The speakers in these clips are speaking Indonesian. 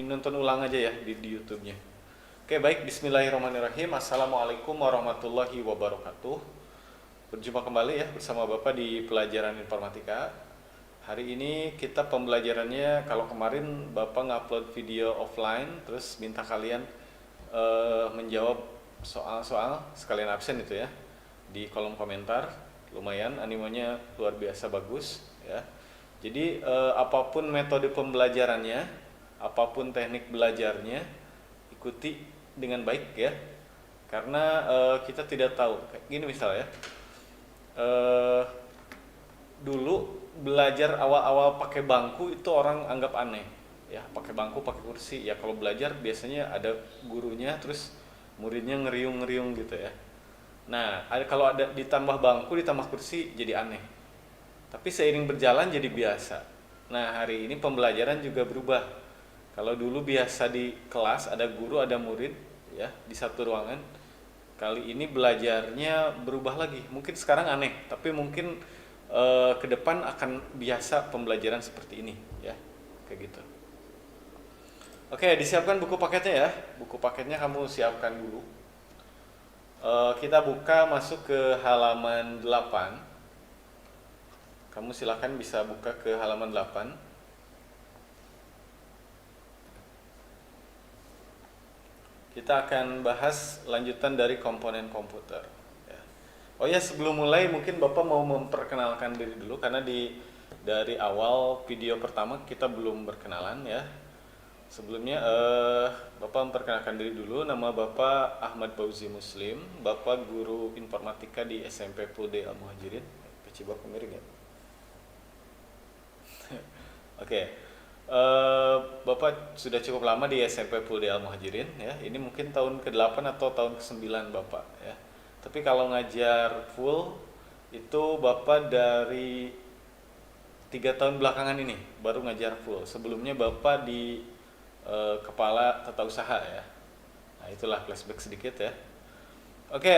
nonton ulang aja ya di YouTube-nya. Oke, baik. Bismillahirrahmanirrahim. Assalamualaikum warahmatullahi wabarakatuh. Berjumpa kembali ya bersama Bapak di pelajaran informatika. Hari ini kita pembelajarannya, kalau kemarin Bapak ngupload video offline, terus minta kalian menjawab soal-soal sekalian absen itu ya di kolom komentar. Lumayan, animenya luar biasa bagus ya. Jadi apapun metode pembelajarannya, apapun teknik belajarnya, ikuti dengan baik ya, karena kita tidak tahu. Kayak gini misalnya, eh, dulu belajar awal-awal pakai bangku itu orang anggap aneh ya, pakai bangku pakai kursi ya. Kalau belajar biasanya ada gurunya, terus muridnya ngeriung-ngeriung gitu ya. Nah, kalau ada ditambah bangku ditambah kursi jadi aneh, tapi seiring berjalan jadi biasa. Nah, hari ini pembelajaran juga berubah. Kalau dulu biasa di kelas ada guru, ada murid ya di satu ruangan. Kali ini belajarnya berubah lagi. Mungkin sekarang aneh, tapi mungkin ke depan akan biasa pembelajaran seperti ini ya. Kayak gitu. Oke, disiapkan buku paketnya ya. Buku paketnya kamu siapkan dulu. Kita buka masuk ke halaman 8. Kamu silakan bisa buka ke halaman 8. Kita akan bahas lanjutan dari komponen komputer ya. Oh ya, sebelum mulai mungkin Bapak mau memperkenalkan diri dulu, karena dari awal video pertama kita belum berkenalan ya. Sebelumnya Bapak memperkenalkan diri dulu. Nama Bapak Ahmad Fauzi Muslim, Bapak guru informatika di SMP Pulde Al Muhajirin. Kecibak miring ya. Oke. Bapak sudah cukup lama di SMP Pulde Al Muhajirin ya. Ini mungkin tahun ke-8 atau tahun ke-9 Bapak ya. Tapi kalau ngajar full itu Bapak dari 3 tahun belakangan ini baru ngajar full. Sebelumnya Bapak di kepala tata usaha ya. Nah, itulah flashback sedikit ya. Oke,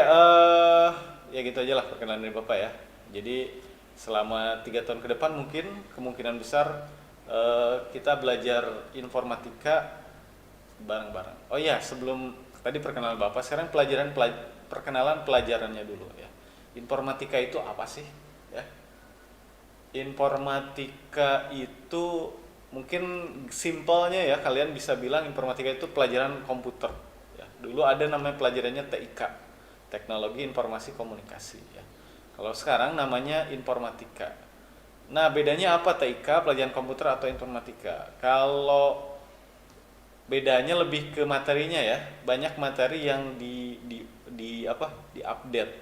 ya gitu aja lah perkenalan dari Bapak ya. Jadi selama 3 tahun ke depan mungkin kemungkinan besar kita belajar informatika bareng-bareng. Oh ya, sebelum tadi perkenalan Bapak, sekarang perkenalan pelajarannya dulu ya. Informatika itu apa sih? Ya. Informatika itu mungkin simpelnya ya, kalian bisa bilang informatika itu pelajaran komputer. Ya. Dulu ada namanya pelajarannya TIK, Teknologi Informasi Komunikasi. Ya. Kalau sekarang namanya informatika. Nah, bedanya apa TIK, pelajaran komputer atau informatika? Kalau bedanya lebih ke materinya ya. Banyak materi yang di update.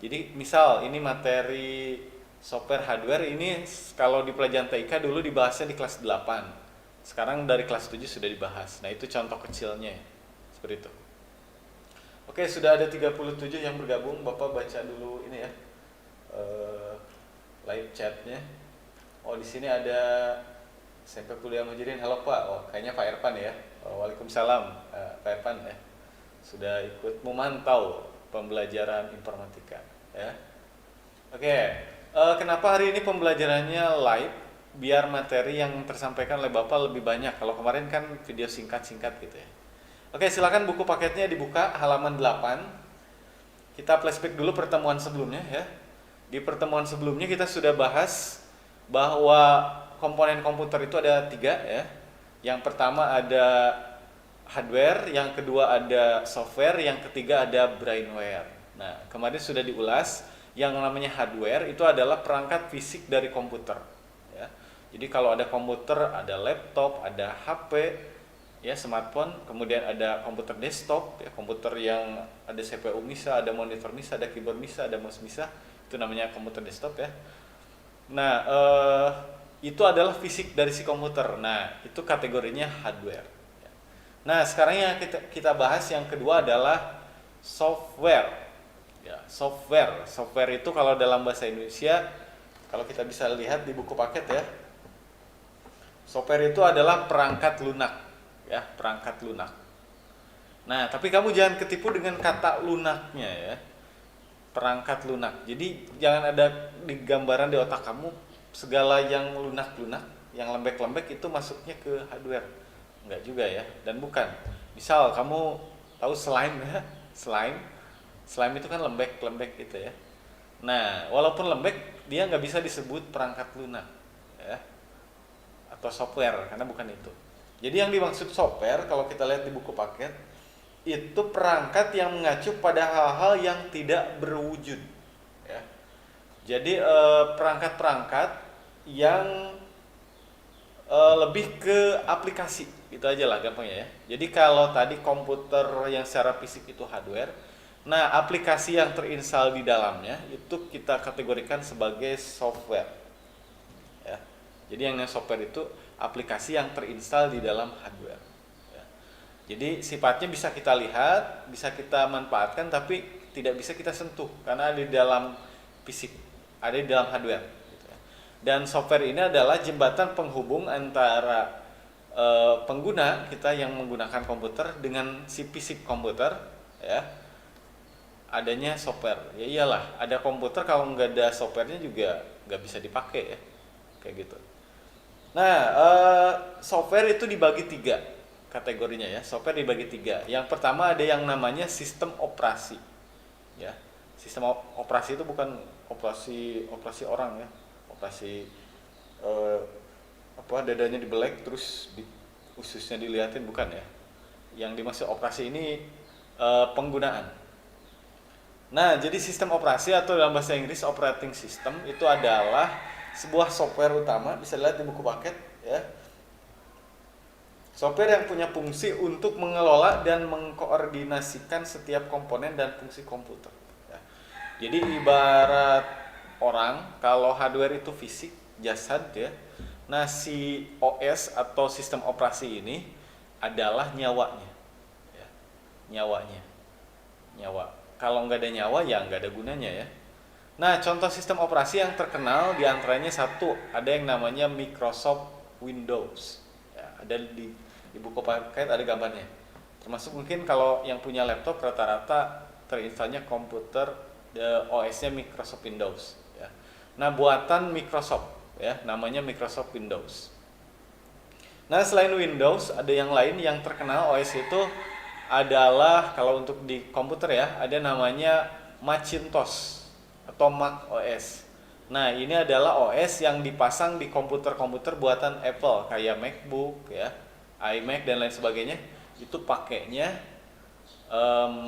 Jadi misal ini materi software hardware, ini kalau di pelajaran TIK dulu dibahasnya di kelas 8. Sekarang dari kelas 7 sudah dibahas. Nah, itu contoh kecilnya ya. Seperti itu. Oke, sudah ada 37 yang bergabung. Bapak baca dulu ini ya. Live chatnya. Oh, di sini ada SMP Kuliah Muhajirin. Halo Pak. Oh, kayaknya Pak Erpan ya. Oh, Waalaikumsalam Pak Erpan ya. Sudah ikut memantau pembelajaran informatika ya. Oke, kenapa hari ini pembelajarannya live? Biar materi yang tersampaikan oleh Bapak lebih banyak. Kalau kemarin kan video singkat-singkat gitu ya. Oke, silakan buku paketnya dibuka halaman 8. Kita flashback dulu pertemuan sebelumnya ya. Di pertemuan sebelumnya kita sudah bahas bahwa komponen komputer itu ada 3 ya. Yang pertama ada hardware, yang kedua ada software, yang ketiga ada brainware. Nah, kemarin sudah diulas, yang namanya hardware itu adalah perangkat fisik dari komputer ya. Jadi kalau ada komputer, ada laptop, ada HP ya, smartphone, kemudian ada komputer desktop ya, komputer yang ada CPU MISA, ada monitor MISA, ada keyboard MISA, ada mouse MISA, itu namanya komputer desktop ya. Nah, itu adalah fisik dari si komputer. Nah, itu kategorinya hardware. Nah, sekarang yang kita bahas yang kedua adalah software. Ya, software itu kalau dalam bahasa Indonesia, kalau kita bisa lihat di buku paket ya, software itu adalah perangkat lunak ya, perangkat lunak. Nah, tapi kamu jangan ketipu dengan kata lunaknya ya, perangkat lunak. Jadi jangan ada di gambaran di otak kamu segala yang lunak-lunak, yang lembek-lembek itu masuknya ke hardware. Enggak juga ya, dan bukan. Misal kamu tahu slime ya, slime itu kan lembek gitu ya. Nah, walaupun lembek, dia nggak bisa disebut perangkat lunak ya, atau software, karena bukan itu. Jadi yang dimaksud software kalau kita lihat di buku paket itu perangkat yang mengacu pada hal-hal yang tidak berwujud ya. Jadi perangkat-perangkat yang lebih ke aplikasi, itu aja lah gampangnya ya. Jadi kalau tadi komputer yang secara fisik itu hardware, nah aplikasi yang terinstal di dalamnya itu kita kategorikan sebagai software ya. Jadi yang namanya software itu aplikasi yang terinstal di dalam hardware ya. Jadi sifatnya bisa kita lihat, bisa kita manfaatkan, tapi tidak bisa kita sentuh karena ada di dalam fisik, ada di dalam hardware gitu ya. Dan software ini adalah jembatan penghubung antara pengguna kita yang menggunakan komputer dengan si fisik komputer ya. Adanya software, ya iyalah, ada komputer kalau nggak ada softwarenya juga nggak bisa dipakai ya, kayak gitu. Nah, software itu dibagi 3 kategorinya ya. Software dibagi 3. Yang pertama ada yang namanya sistem operasi ya. Sistem operasi itu bukan operasi orang ya, operasi dadanya dibelek terus ususnya dilihatin, bukan ya. Yang dimaksud operasi ini penggunaan. Nah, jadi sistem operasi atau dalam bahasa Inggris operating system itu adalah sebuah software utama, bisa dilihat di buku paket ya. Software yang punya fungsi untuk mengelola dan mengkoordinasikan setiap komponen dan fungsi komputer ya. Jadi ibarat orang, kalau hardware itu fisik, jasad ya. Nah, si OS atau sistem operasi ini adalah nyawanya ya. Nyawa. Kalau nggak ada nyawa ya nggak ada gunanya ya. Nah, contoh sistem operasi yang terkenal diantaranya satu, ada yang namanya Microsoft Windows ya, ada di buku paket ada gambarnya. Termasuk mungkin kalau yang punya laptop rata-rata terinstalnya komputer OS-nya Microsoft Windows ya. Nah, buatan Microsoft ya, namanya Microsoft Windows. Nah, selain Windows ada yang lain yang terkenal OS itu adalah, kalau untuk di komputer ya, ada namanya Macintosh atau Mac OS. Nah, ini adalah OS yang dipasang di komputer-komputer buatan Apple kayak MacBook ya, iMac dan lain sebagainya. Itu pakainya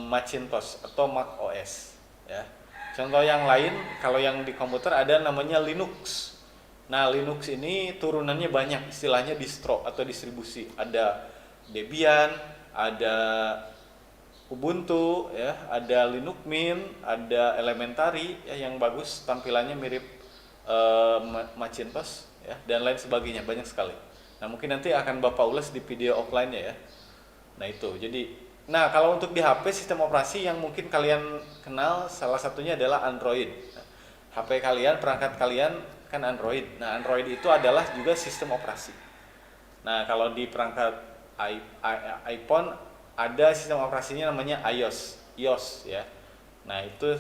Macintosh atau Mac OS ya. Contoh yang lain, kalau yang di komputer ada namanya Linux. Nah, Linux ini turunannya banyak, istilahnya distro atau distribusi. Ada Debian, ada Ubuntu ya, ada Linux Mint, ada Elementary ya, yang bagus, tampilannya mirip Macintosh ya, dan lain sebagainya, banyak sekali. Nah, mungkin nanti akan Bapak ulas di video offline-nya ya. Nah, itu. Jadi, nah kalau untuk di HP sistem operasi yang mungkin kalian kenal salah satunya adalah Android. Nah, HP kalian, perangkat kalian kan Android. Nah, Android itu adalah juga sistem operasi. Nah, kalau di perangkat iPhone ada sistem operasinya namanya iOS ya. Nah, itu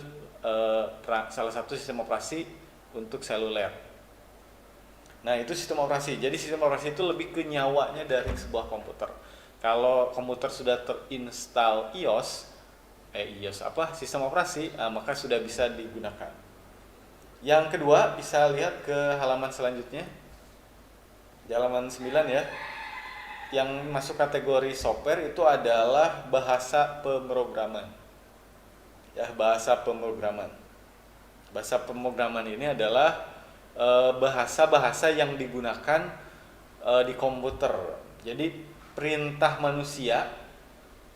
salah satu sistem operasi untuk seluler. Nah, itu sistem operasi. Jadi sistem operasi itu lebih ke nyawanya dari sebuah komputer. Kalau komputer sudah terinstall sistem operasi, maka sudah bisa digunakan. Yang kedua, bisa lihat ke halaman selanjutnya, di halaman 9 ya. Yang masuk kategori software itu adalah bahasa pemrograman ya, bahasa pemrograman ini adalah bahasa-bahasa yang digunakan di komputer. Jadi perintah manusia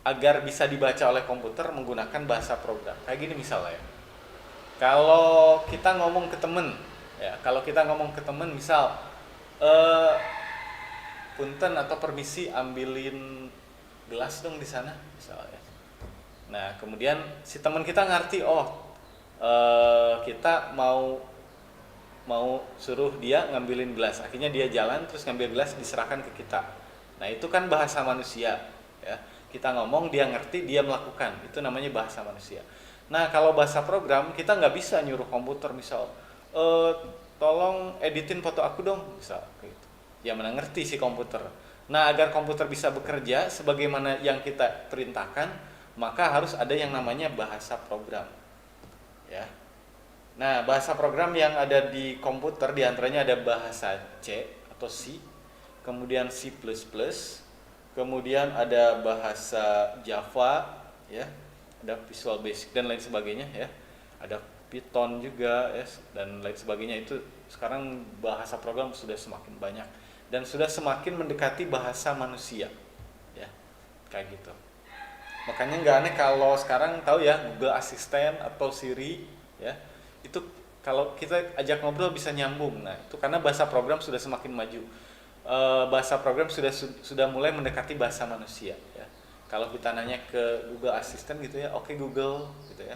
agar bisa dibaca oleh komputer menggunakan bahasa program. Kayak gini misalnya ya, kalau kita ngomong ke temen misal punten atau permisi ambilin gelas dong di sana misalnya. Nah, kemudian si teman kita ngerti, kita mau suruh dia ngambilin gelas. Akhirnya dia jalan terus ngambil gelas diserahkan ke kita. Nah, itu kan bahasa manusia ya. Kita ngomong dia ngerti, dia melakukan. Itu namanya bahasa manusia. Nah, kalau bahasa program kita nggak bisa nyuruh komputer misal tolong editin foto aku dong misal gitu. Ya, mana ngerti si komputer. Nah, agar komputer bisa bekerja sebagaimana yang kita perintahkan, maka harus ada yang namanya bahasa program. Ya. Nah, bahasa program yang ada di komputer diantaranya ada bahasa C atau C, kemudian C++, kemudian ada bahasa Java, ya, ada Visual Basic dan lain sebagainya, ya, ada Python juga, ya, dan lain sebagainya. Itu sekarang bahasa program sudah semakin banyak dan sudah semakin mendekati bahasa manusia, ya, kayak gitu. Makanya nggak aneh kalau sekarang tahu ya Google Assistant atau Siri, ya, itu kalau kita ajak ngobrol bisa nyambung. Nah, itu karena bahasa program sudah semakin maju. Bahasa program sudah mulai mendekati bahasa manusia, ya. Kalau kita nanya ke Google Assistant gitu ya, oke Google gitu ya.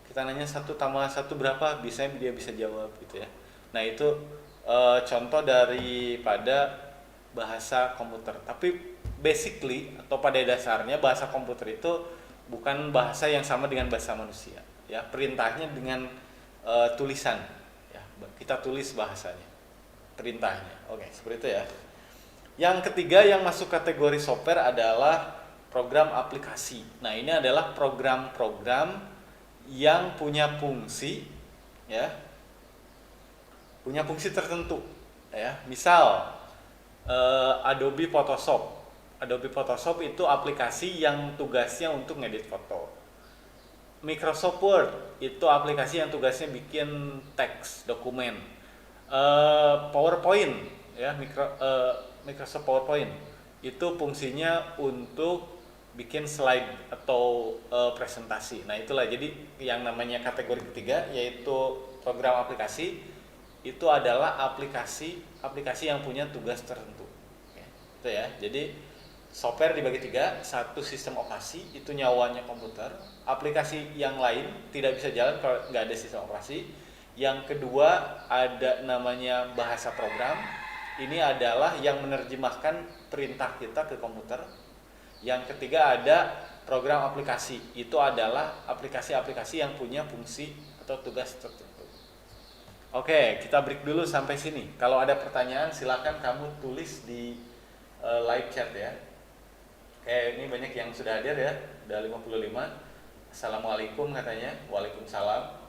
Kita nanya 1+1 berapa, biasanya dia bisa jawab gitu ya. Nah, itu contoh daripada bahasa komputer. Tapi basically atau pada dasarnya bahasa komputer itu bukan bahasa yang sama dengan bahasa manusia, ya. Perintahnya dengan tulisan, ya. Kita tulis bahasanya, perintahnya. Oke, seperti itu ya. Yang ketiga yang masuk kategori software adalah program aplikasi. Nah, ini adalah program-program yang punya fungsi, ya, punya fungsi tertentu, ya. Misal Adobe Photoshop. Adobe Photoshop itu aplikasi yang tugasnya untuk ngedit foto. Microsoft Word itu aplikasi yang tugasnya bikin teks, dokumen. PowerPoint, ya, Microsoft PowerPoint itu fungsinya untuk bikin slide atau presentasi. Nah, itulah jadi yang namanya kategori ketiga yaitu program aplikasi. Itu adalah aplikasi yang punya tugas tertentu. Oke, itu ya. Jadi software dibagi tiga, satu sistem operasi itu nyawanya komputer, aplikasi yang lain tidak bisa jalan kalau nggak ada sistem operasi. Yang kedua ada namanya bahasa program, ini adalah yang menerjemahkan perintah kita ke komputer. Yang ketiga ada program aplikasi, itu adalah aplikasi-aplikasi yang punya fungsi atau tugas tertentu. Oke, kita break dulu sampai sini. Kalau ada pertanyaan silakan kamu tulis di live chat ya. Oke, ini banyak yang sudah hadir ya, udah 55. Assalamualaikum katanya. Waalaikumsalam.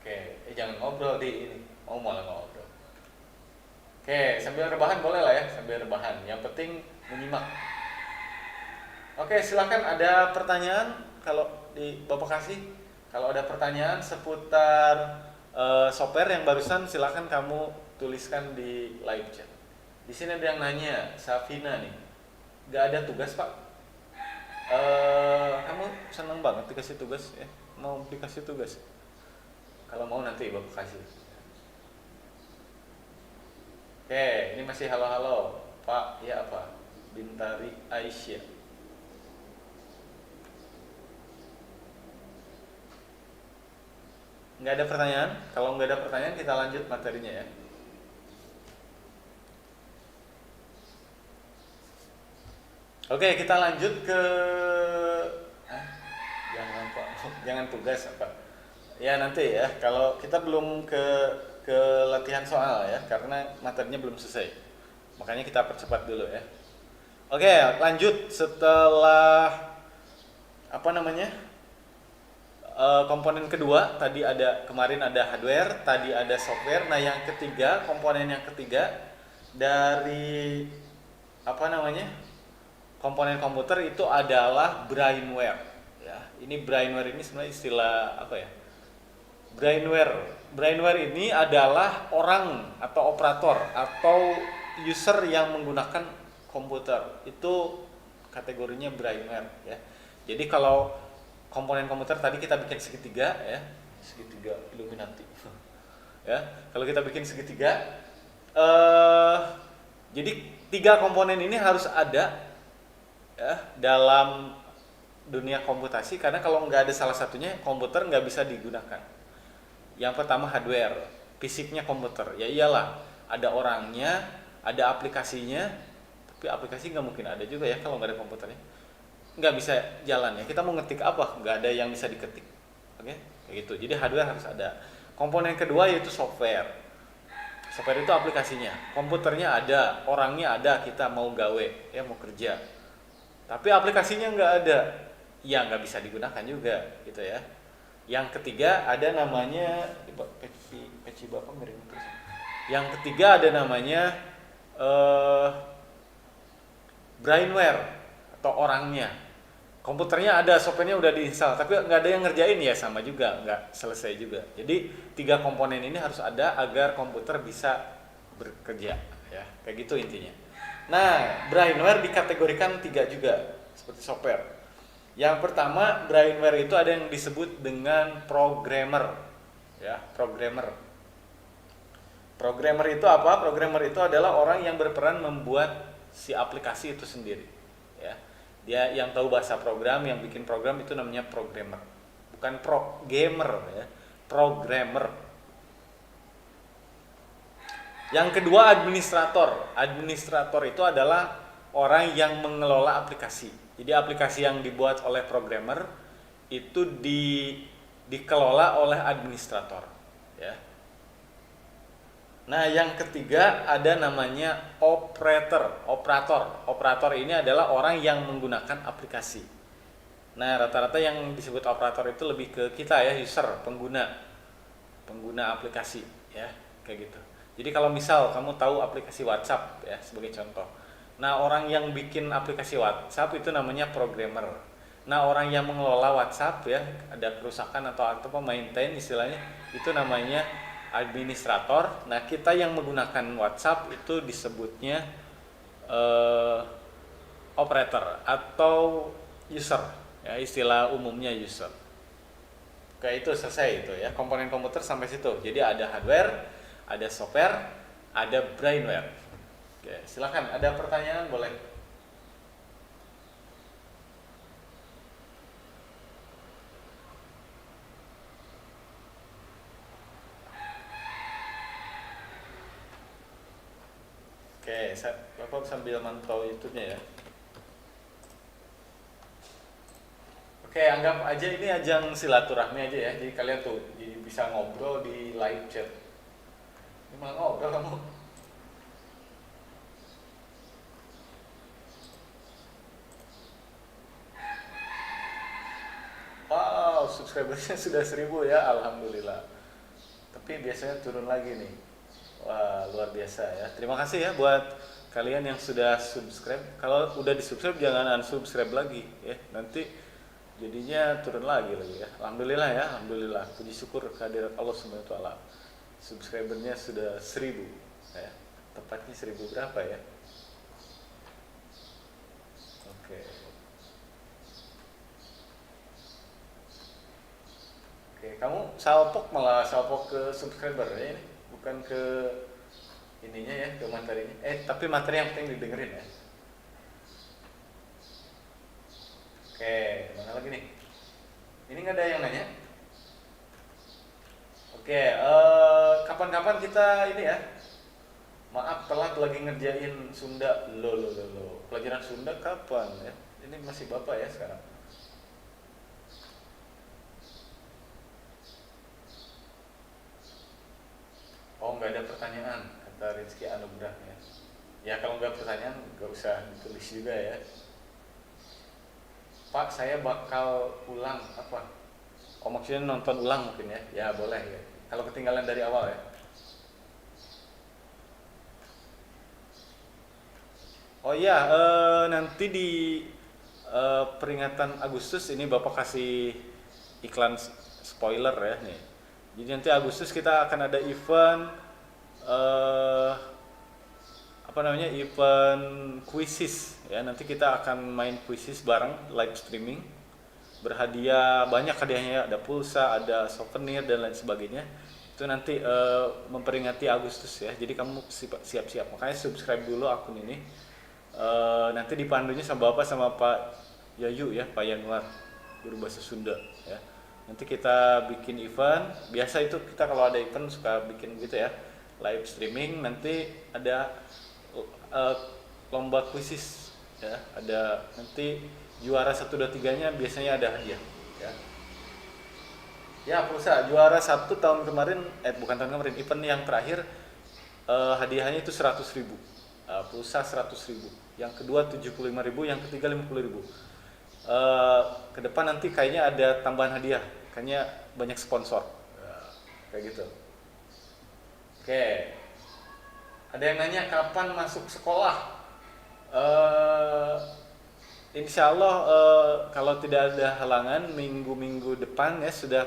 Oke, jangan ngobrol di ini. Mau malah ngobrol. Oke, sambil rebahan boleh lah ya, sambil rebahan. Yang penting menyimak. Oke, silakan ada pertanyaan kalau di Bapak kasih. Kalau ada pertanyaan seputar software yang barusan silakan kamu tuliskan di live chat. Di sini ada yang nanya, Safina nih. Gak ada tugas, Pak. Kamu seneng banget dikasih tugas ya? Mau dikasih tugas? Kalau mau nanti Bapak kasih. Oke, ini masih halo-halo. Pak, ya apa? Bintari Aisyah. Nggak ada pertanyaan? Kalau nggak ada pertanyaan kita lanjut materinya ya. Oke, kita lanjut ke jangan Pak, jangan tugas apa. Ya nanti ya, kalau kita belum ke latihan soal ya, karena materinya belum selesai. Makanya kita percepat dulu ya. Oke, lanjut setelah apa namanya? Komponen kedua tadi kemarin ada hardware, tadi ada software. Nah, yang ketiga, komponen yang ketiga dari apa namanya? Komponen komputer itu adalah brainware ya. Ini brainware ini sebenarnya istilah apa ya? Brainware ini adalah orang atau operator atau user yang menggunakan komputer. Itu kategorinya brainware ya. Jadi kalau komponen komputer tadi kita bikin segitiga ya, segitiga Illuminati ya. Kalau kita bikin segitiga jadi 3 komponen ini harus ada ya dalam dunia komputasi, karena kalau nggak ada salah satunya komputer nggak bisa digunakan. Yang pertama hardware, fisiknya komputer, ya iyalah ada orangnya, ada aplikasinya, tapi aplikasi nggak mungkin ada juga ya kalau nggak ada komputernya, nggak bisa jalan ya. Kita mau ngetik apa, nggak ada yang bisa diketik. Oke, kayak gitu. Jadi hardware harus ada. Komponen kedua yaitu software. Software itu aplikasinya, komputernya ada, orangnya ada, kita mau gawe, ya mau kerja. Tapi aplikasinya nggak ada, ya nggak bisa digunakan juga, gitu ya. Yang ketiga ada namanya, peci bapak miring terus. Yang ketiga ada namanya brainware atau orangnya. Komputernya ada, softwarenya udah diinstal, tapi nggak ada yang ngerjain, ya sama juga, nggak selesai juga. Jadi 3 komponen ini harus ada agar komputer bisa bekerja, ya kayak gitu intinya. Nah, brainware dikategorikan 3 juga seperti software. Yang pertama, brainware itu ada yang disebut dengan programmer, ya programmer. Programmer itu apa? Programmer itu adalah orang yang berperan membuat si aplikasi itu sendiri, ya. Dia yang tahu bahasa program, yang bikin program itu namanya programmer. Bukan gamer, ya. Programmer. Yang kedua administrator. Administrator itu adalah orang yang mengelola aplikasi. Jadi aplikasi yang dibuat oleh programmer itu dikelola oleh administrator, ya. Nah, yang ketiga ada namanya operator. Operator ini adalah orang yang menggunakan aplikasi. Nah, rata-rata yang disebut operator itu lebih ke kita, ya, user, pengguna aplikasi, ya, kayak gitu. Jadi kalau misal kamu tahu aplikasi WhatsApp, ya, sebagai contoh. Nah, orang yang bikin aplikasi WhatsApp itu namanya programmer. Nah, orang yang mengelola WhatsApp, ya, ada kerusakan atau maintain istilahnya, itu namanya administrator. Nah, kita yang menggunakan WhatsApp itu disebutnya operator atau user, ya, istilah umumnya user. Oke, itu selesai itu, ya, komponen komputer sampai situ. Jadi ada hardware, ada software, ada brainware. Oke, silakan, ada pertanyaan boleh. Oke, Bapak sambil mantau YouTube-nya, ya. Oke, anggap aja ini ajang silaturahmi aja, ya. Jadi kalian tuh jadi bisa ngobrol di live chat. Ini malah ngobrol kamu. Wow, subscribernya sudah 1000, ya, alhamdulillah. Tapi biasanya turun lagi nih. Wah, luar biasa, ya. Terima kasih, ya, buat kalian yang sudah subscribe. Kalau udah di subscribe jangan unsubscribe lagi, ya. Nanti jadinya turun lagi, ya. Alhamdulillah, ya, alhamdulillah. Puji syukur kehadirat Allah SWT. Subscribernya sudah 1000, ya. Tepatnya 1000 berapa, ya? Oke. Oke, kamu malah salpok ke subscriber, ya, ini. Bukan ke ininya, ya, ke materinya. Tapi materi yang penting didengerin, ya. Oke, mana lagi nih? Ini nggak ada yang nanya? Oke, kapan-kapan kita ini, ya. Maaf telat lagi ngerjain Sunda. Lo. Pelajaran Sunda kapan, ya? Ini masih Bapak, ya, sekarang. Oh, nggak ada pertanyaan, kata Rizky Anugrah, ya. Ya, kalau nggak pertanyaan nggak usah ditulis juga, ya. Pak, saya bakal ulang apa? Oh, maksudnya nonton ulang mungkin, ya. Ya, boleh, ya. Kalau ketinggalan dari awal, ya. Oh iya, nanti di peringatan Agustus ini Bapak kasih iklan spoiler, ya, nih. Jadi nanti Agustus kita akan ada event event quizzes, ya. Nanti kita akan main quizzes bareng, live streaming. Berhadiah banyak, hadiahnya ada pulsa, ada souvenir dan lain sebagainya. Itu nanti memperingati Agustus, ya. Jadi kamu siap-siap. Makanya subscribe dulu akun ini. Nanti dipandunya sama Bapak sama Pak Yayu, ya, Pak Yanuar, guru bahasa Sunda, ya. Nanti kita bikin event. Biasa itu kita kalau ada event suka bikin gitu, ya, live streaming. Nanti ada lomba kuisis, ya. Ada nanti juara 1, 2, 3-nya biasanya ada hadiah, ya. Ya, pulsa juara satu tahun kemarin, bukan tahun kemarin, event yang terakhir, hadiahnya itu 100.000, pulsa 100.000. Yang kedua 75.000, yang ketiga 50.000. Ke depan nanti kayaknya ada tambahan hadiah, kayaknya banyak sponsor. Kayak gitu. Oke. Ada yang nanya kapan masuk sekolah? Eh, Insya Allah, kalau tidak ada halangan minggu-minggu depan ya sudah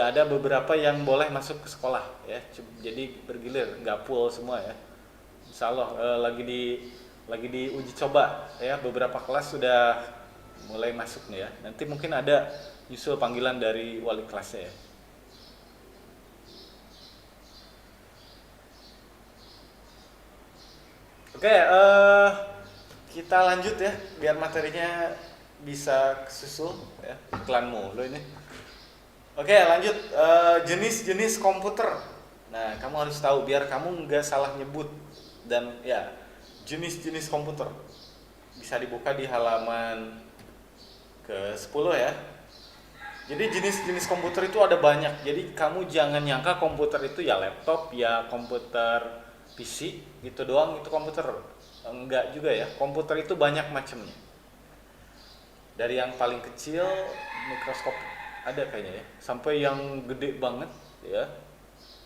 ada beberapa yang boleh masuk ke sekolah ya. Jadi bergilir, nggak full semua ya. Insya Allah, lagi di uji coba ya, beberapa kelas sudah mulai masuk nih ya. Nanti mungkin ada nyusul panggilan dari wali kelasnya ya. Oke, kita lanjut ya, biar materinya bisa kesusul ya. Iklan mulu ini. Oke, lanjut. Jenis-jenis komputer. Nah, kamu harus tahu biar kamu nggak salah nyebut. Dan ya, jenis-jenis komputer bisa dibuka di halaman ke-10 ya. Jadi jenis-jenis komputer itu ada banyak. Jadi kamu jangan nyangka komputer itu ya laptop, ya komputer PC gitu doang itu komputer. Enggak juga ya. Komputer itu banyak macamnya. Dari yang paling kecil mikroskop ada kayaknya ya, sampai yang gede banget ya.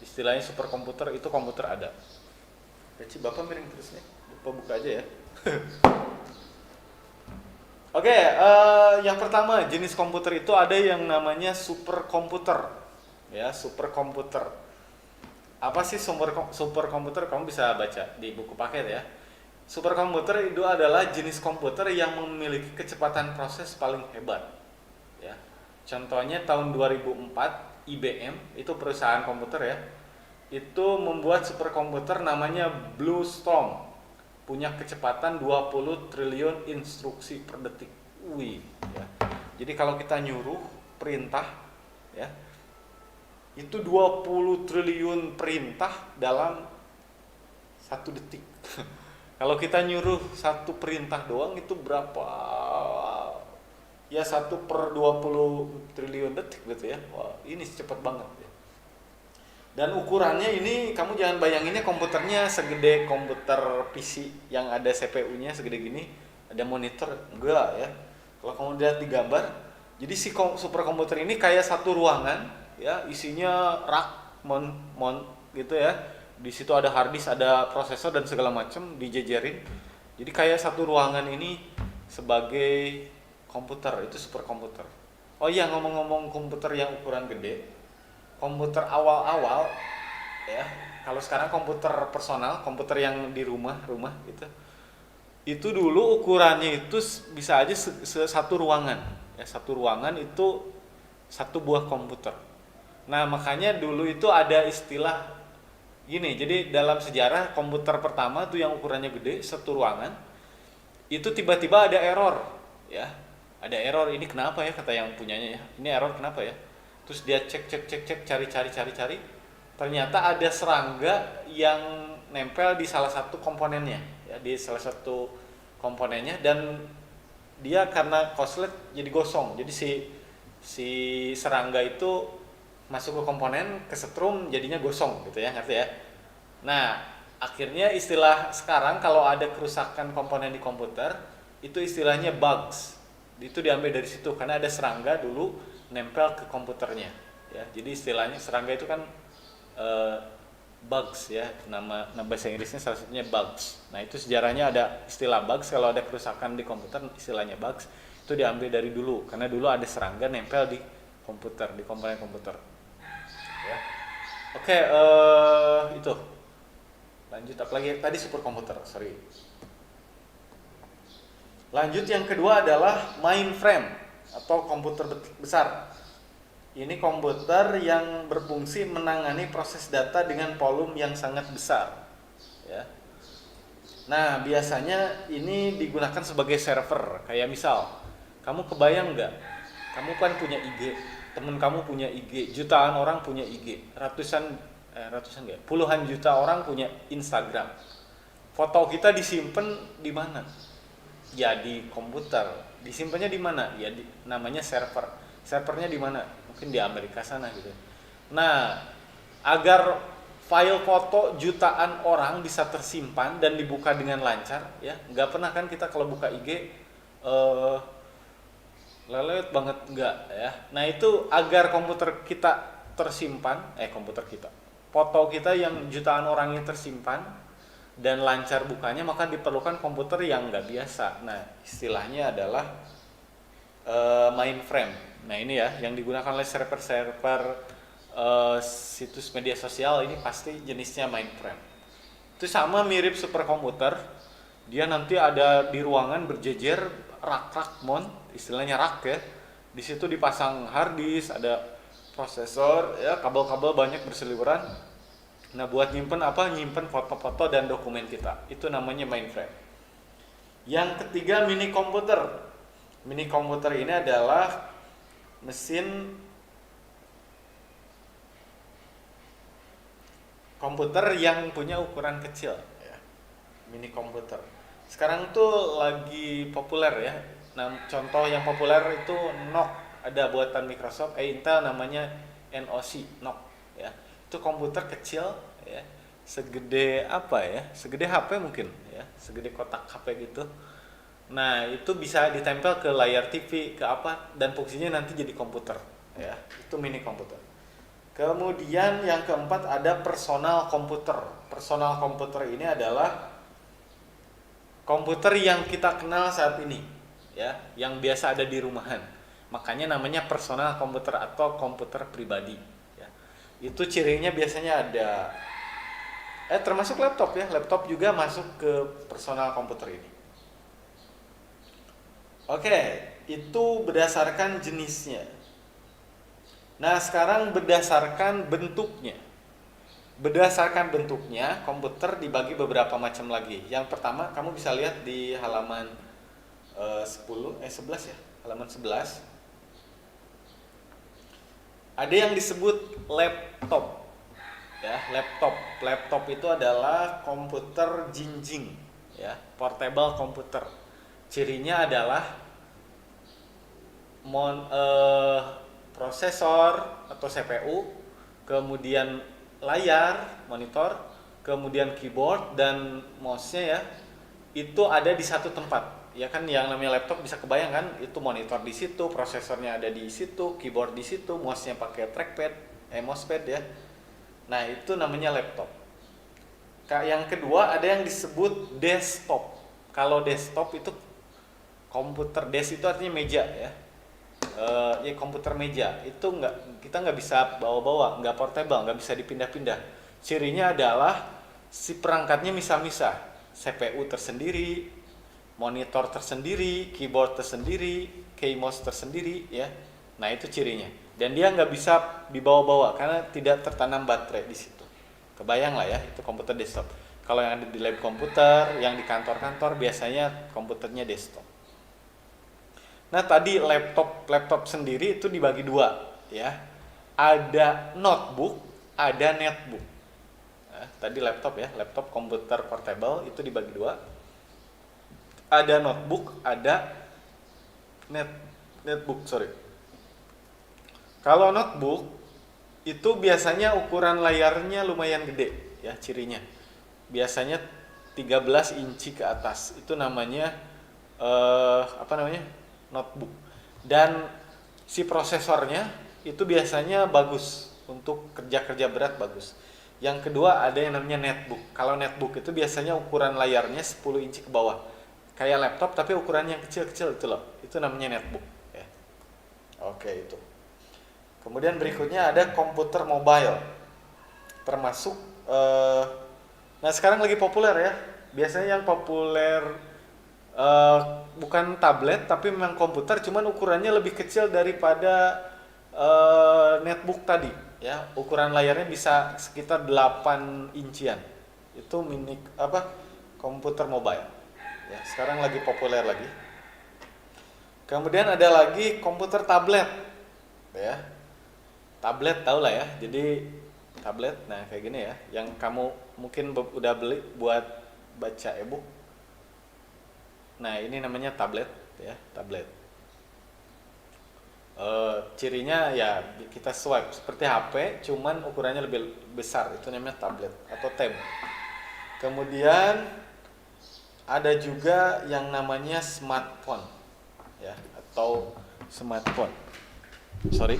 Istilahnya superkomputer, itu komputer ada. Kecil Bapak miring terus nih. Lupa buka aja ya. Oke, yang pertama jenis komputer itu ada yang namanya superkomputer, ya superkomputer. Apa sih superkomputer? Kamu bisa baca di buku paket ya. Superkomputer itu adalah jenis komputer yang memiliki kecepatan proses paling hebat. Ya, contohnya tahun 2004 IBM itu perusahaan komputer ya, itu membuat superkomputer namanya Bluestorm. Punya kecepatan 20 triliun instruksi per detik. Wih, ya. Jadi kalau kita nyuruh perintah ya, itu 20 triliun perintah dalam 1 detik. Kalau kita nyuruh satu perintah doang itu berapa? Ya 1/20 triliun detik gitu ya. Wah, ini cepat banget ya. Dan ukurannya ini kamu jangan bayanginnya komputernya segede komputer PC yang ada CPU-nya segede gini, ada monitor, enggak ya. Kalau kamu lihat di gambar, jadi si superkomputer ini kayak satu ruangan ya, isinya rak mount gitu ya. Di situ ada hard disk, ada prosesor dan segala macam dijejerin. Jadi kayak satu ruangan ini sebagai komputer, itu superkomputer. Oh iya, ngomong-ngomong komputer yang ukuran gede, komputer awal-awal ya, kalau sekarang komputer personal, komputer yang di rumah gitu, itu dulu ukurannya itu bisa aja satu ruangan ya, satu ruangan itu satu buah komputer. Nah makanya dulu itu ada istilah gini, jadi dalam sejarah komputer pertama tuh yang ukurannya gede satu ruangan itu tiba-tiba ada error ya, ada error. Ini kenapa ya, kata yang punyanya ya, ini error kenapa ya. Terus dia cek cari, ternyata ada serangga yang nempel di salah satu komponennya ya, di salah satu komponennya, dan dia karena korslet jadi gosong. Jadi si serangga itu masuk ke komponen, kesetrum, jadinya gosong gitu ya, ngerti ya. Nah akhirnya istilah sekarang kalau ada kerusakan komponen di komputer itu istilahnya bugs. Itu diambil dari situ karena ada serangga dulu nempel ke komputernya ya. Jadi istilahnya serangga itu kan bugs ya, nama bahasa Inggrisnya salah satunya bugs. Nah itu sejarahnya ada istilah bugs, kalau ada kerusakan di komputer istilahnya bugs. Itu diambil dari dulu karena dulu ada serangga nempel di komputer, di komponen komputer ya. Oke, itu lanjut apalagi tadi superkomputer, sorry. Lanjut yang kedua adalah mainframe atau komputer besar. Ini komputer yang berfungsi menangani proses data dengan volume yang sangat besar ya. Nah biasanya ini digunakan sebagai server. Kayak misal, kamu kebayang nggak, kamu kan punya IG, temen kamu punya IG, jutaan orang punya IG, ratusan nggak, puluhan juta orang punya Instagram. Foto kita disimpan di mana? Ya di komputer. Disimpannya di mana? Ya namanya server. Servernya di mana? mungkin di Amerika sana gitu. Nah, agar file foto jutaan orang bisa tersimpan dan dibuka dengan lancar, ya nggak pernah kan kita kalau buka IG lelet banget, nggak ya. Nah itu agar komputer kita tersimpan, foto kita yang jutaan orang yang tersimpan dan lancar bukanya, maka diperlukan komputer yang nggak biasa. Nah istilahnya adalah mainframe. Nah ini ya yang digunakan oleh server-server situs media sosial, ini pasti jenisnya mainframe. Itu sama mirip superkomputer, dia nanti ada di ruangan berjejer rak-rak istilahnya rak ya. Di situ dipasang hard disk, ada prosesor ya, kabel-kabel banyak berseliweran. Nah buat nyimpen apa? Nyimpen foto-foto dan dokumen kita. Itu namanya mainframe. Yang ketiga mini komputer. Mini komputer ini adalah mesin komputer yang punya ukuran kecil ya. Mini komputer sekarang tuh lagi populer ya. Nah contoh yang populer itu NOC, ada buatan Microsoft, Intel, namanya NOC ya. Itu komputer kecil ya, segede apa ya, segede HP mungkin ya, segede kotak HP gitu. Nah itu bisa ditempel ke layar TV ke apa, dan fungsinya nanti jadi komputer ya. Itu mini komputer. Kemudian yang keempat ada personal komputer. Personal komputer ini adalah komputer yang kita kenal saat ini ya, yang biasa ada di rumahan. Makanya namanya personal komputer atau komputer pribadi ya. Itu cirinya biasanya ada termasuk laptop ya. Laptop juga masuk ke personal komputer ini. Oke, itu berdasarkan jenisnya. Nah, sekarang berdasarkan bentuknya. Berdasarkan bentuknya, komputer dibagi beberapa macam lagi. Yang pertama, kamu bisa lihat di halaman 11 ya, halaman 11. Ada yang disebut laptop. Ya, laptop itu adalah komputer jinjing ya, portable komputer. Cirinya adalah prosesor atau CPU, kemudian layar monitor, kemudian keyboard dan mouse-nya ya, itu ada di satu tempat. Ya kan yang namanya laptop bisa kebayang kan, itu monitor di situ, prosesornya ada di situ, keyboard di situ, mouse-nya pakai trackpad, mousepad ya. Nah, itu namanya laptop. Yang kedua ada yang disebut desktop. Kalau desktop itu komputer, desk itu artinya meja ya. Ya komputer meja itu kita nggak bisa bawa-bawa, nggak portable, nggak bisa dipindah-pindah. Cirinya adalah si perangkatnya misah-misah, CPU tersendiri, monitor tersendiri, keyboard tersendiri, mouse tersendiri ya. Nah itu cirinya. Dan dia nggak bisa dibawa-bawa karena tidak tertanam baterai di situ. Kebayang lah ya, itu komputer desktop. Kalau yang ada di lab komputer, yang di kantor-kantor biasanya komputernya desktop. Nah tadi laptop sendiri itu dibagi dua ya. Ada notebook, ada netbook. Nah, tadi laptop ya, laptop komputer portable itu dibagi dua. Ada notebook, ada netbook. Kalau notebook itu biasanya ukuran layarnya lumayan gede ya, cirinya. Biasanya 13 inci ke atas. Itu namanya notebook. Dan si prosesornya itu biasanya bagus untuk kerja-kerja berat, bagus. Yang kedua ada yang namanya netbook. Kalau netbook itu biasanya ukuran layarnya 10 inci ke bawah. Kayak laptop tapi ukurannya yang kecil-kecil itu loh. Itu namanya netbook ya. Oke, itu. Kemudian berikutnya ada komputer mobile. Termasuk nah sekarang lagi populer ya. Biasanya yang populer bukan tablet tapi memang komputer, cuman ukurannya lebih kecil daripada netbook tadi ya. Ukuran layarnya bisa sekitar 8 incian. Itu komputer mobile ya, sekarang lagi populer lagi. Kemudian ada lagi komputer tablet ya. Tablet tau lah ya, jadi tablet nah kayak gini ya, yang kamu mungkin udah beli buat baca e-book. Nah ini namanya tablet ya, tablet. Cirinya ya kita swipe seperti HP, cuman ukurannya lebih besar. Itu namanya tablet atau tab. Kemudian ada juga yang namanya smartphone, ya, atau smartphone. Sorry.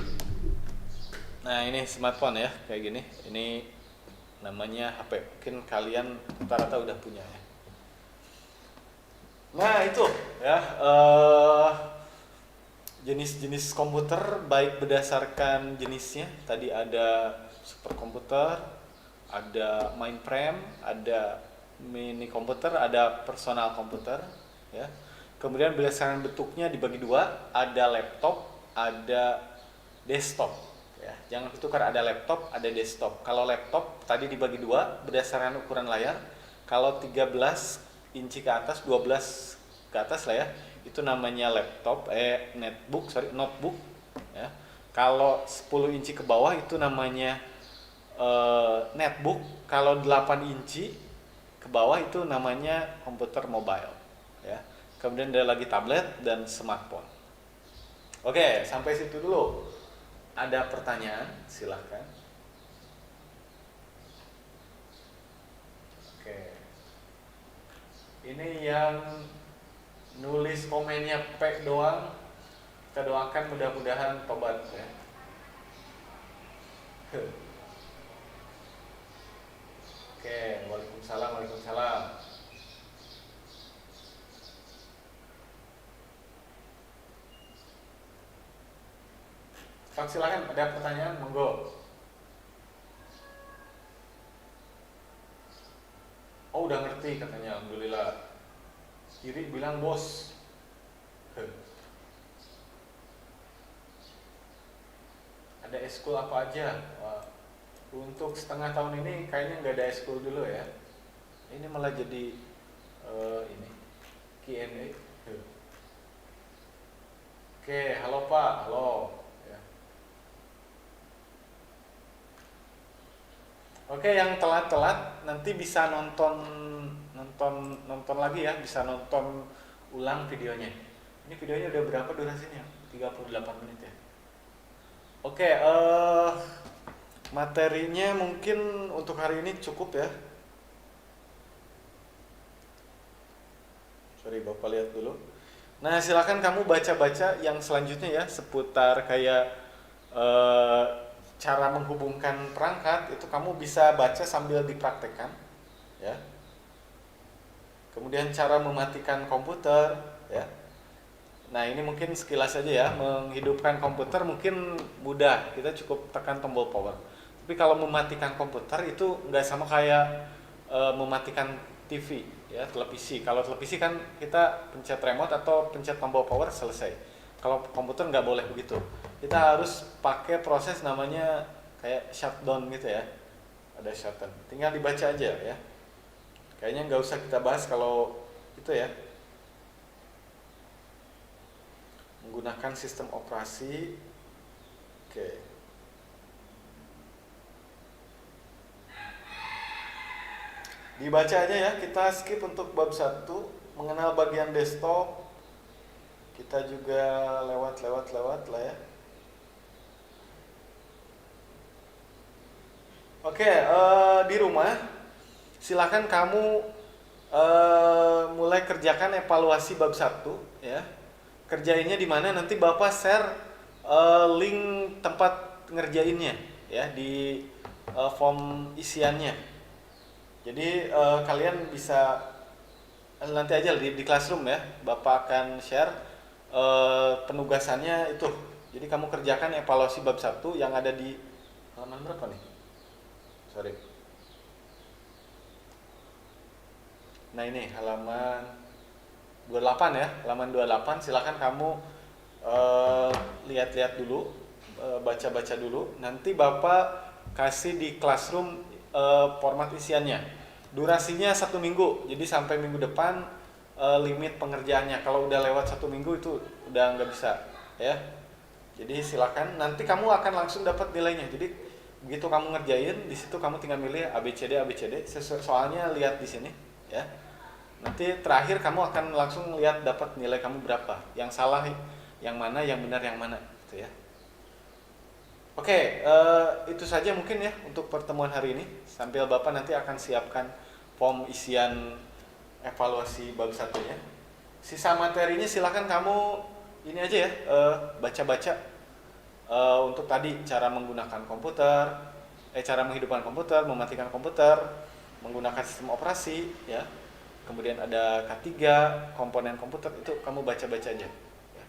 Nah ini smartphone ya, kayak gini. Ini namanya HP. Mungkin kalian rata-rata udah punya ya. Nah itu ya, jenis-jenis komputer baik berdasarkan jenisnya. Tadi ada superkomputer, ada mainframe, ada mini komputer, ada personal komputer, ya. Kemudian berdasarkan bentuknya dibagi dua, ada laptop, ada desktop. Ya, jangan ditukar, ada laptop, ada desktop. Kalau laptop tadi dibagi dua berdasarkan ukuran layar. Kalau 13 inci ke atas, 12 ke atas lah ya, itu namanya laptop, notebook, ya. Kalau 10 inci ke bawah itu namanya netbook. Kalau 8 inci ke bawah itu namanya komputer mobile, ya. Kemudian ada lagi tablet dan smartphone. Oke, sampai situ dulu. Ada pertanyaan? Silahkan. Oke. Ini yang nulis komennya P doang, kita doakan mudah-mudahan tobat ya. Oke, waalaikumsalam, waalaikumsalam. Pak, silakan, ada pertanyaan, monggo. Oh, udah ngerti katanya, alhamdulillah. Kiri bilang bos. Ada eskul apa aja? Wah, untuk setengah tahun ini kayaknya nggak ada eskul dulu ya. Ini malah jadi ini Q&A. Oke, halo Pak, halo. Ya. Oke, yang telat-telat nanti bisa nonton lagi ya, bisa nonton ulang videonya. Ini videonya udah berapa durasinya? 38 menit ya. Oke, materinya mungkin untuk hari ini cukup ya. Sorry, Bapak lihat dulu. Nah, silakan kamu baca-baca yang selanjutnya ya, seputar kayak cara menghubungkan perangkat. Itu kamu bisa baca sambil dipraktekkan ya. Kemudian cara mematikan komputer ya. Nah, ini mungkin sekilas saja ya. Menghidupkan komputer mungkin mudah, kita cukup tekan tombol power. Tapi kalau mematikan komputer itu nggak sama kayak mematikan TV ya, televisi. Kalau televisi kan kita pencet remote atau pencet tombol power selesai. Kalau komputer nggak boleh begitu. Kita harus pakai proses namanya kayak shutdown gitu ya. Ada shutdown. Tinggal dibaca aja ya. Kayaknya nggak usah kita bahas kalau itu ya. Menggunakan sistem operasi. Oke. Dibaca aja ya, kita skip untuk bab 1, mengenal bagian desktop. Kita juga lewat lah ya. Oke, di rumah silakan kamu mulai kerjakan evaluasi bab 1 ya. Kerjainnya di mana? Nanti Bapak share link tempat ngerjainnya ya di form isiannya. Jadi kalian bisa nanti aja di classroom ya. Bapak akan share penugasannya itu. Jadi kamu kerjakan evaluasi bab 1 yang ada di halaman berapa nih? Sorry. Nah ini halaman 28 ya, halaman 28. Silakan kamu lihat-lihat dulu, baca-baca dulu. Nanti Bapak kasih di classroom format isiannya. Durasinya 1 minggu, jadi sampai minggu depan limit pengerjaannya. Kalau udah lewat 1 minggu itu udah nggak bisa ya. Jadi silakan, nanti kamu akan langsung dapat nilainya. Jadi begitu kamu ngerjain, di situ kamu tinggal milih ABCD. Soalnya lihat di sini ya. Nanti terakhir kamu akan langsung lihat dapat nilai kamu berapa. Yang salah yang mana, yang benar yang mana. gitu ya. Oke, itu saja mungkin ya untuk pertemuan hari ini. Sambil Bapak nanti akan siapkan form isian evaluasi bab satunya. Sisa materinya silakan kamu ini aja ya, baca-baca untuk tadi cara menggunakan komputer, cara menghidupkan komputer, mematikan komputer, menggunakan sistem operasi ya. Kemudian ada K3, komponen komputer, itu kamu baca-baca aja. Ya.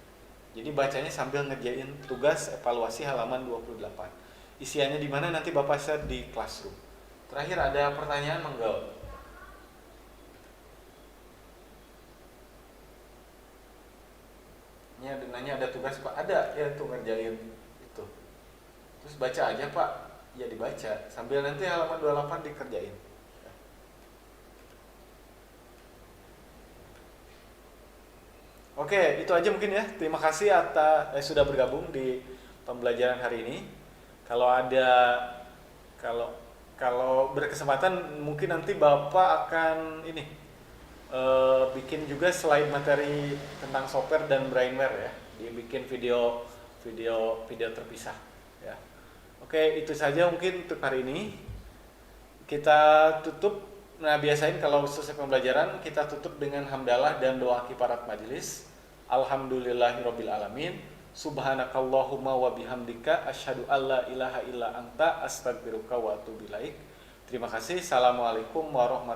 Jadi bacanya sambil ngerjain tugas evaluasi halaman 28. Isiannya di mana nanti Bapak share di Classroom. Terakhir ada pertanyaan, monggo. Nanya ada tugas Pak, ada ya tuh ngerjain itu. Terus baca aja Pak, ya dibaca sambil nanti halaman 28 dikerjain. Oke, itu aja mungkin ya. Terima kasih atas sudah bergabung di pembelajaran hari ini. Kalau ada kalau kalau berkesempatan mungkin nanti Bapak akan ini bikin juga selain materi tentang software dan brainware ya, dibikin video terpisah ya. Oke, itu saja mungkin untuk hari ini. Kita tutup. Nah, biasain kalau selesai pembelajaran kita tutup dengan hamdalah dan doa kifarat majelis. Alhamdulillahirabbil alamin. Subhanakallahumma wa bihamdika asyhadu alla ilaha illa anta astaghfiruka wa atubu ilaik. Terima kasih. Assalamualaikum warahmatullahi wabarakatuh.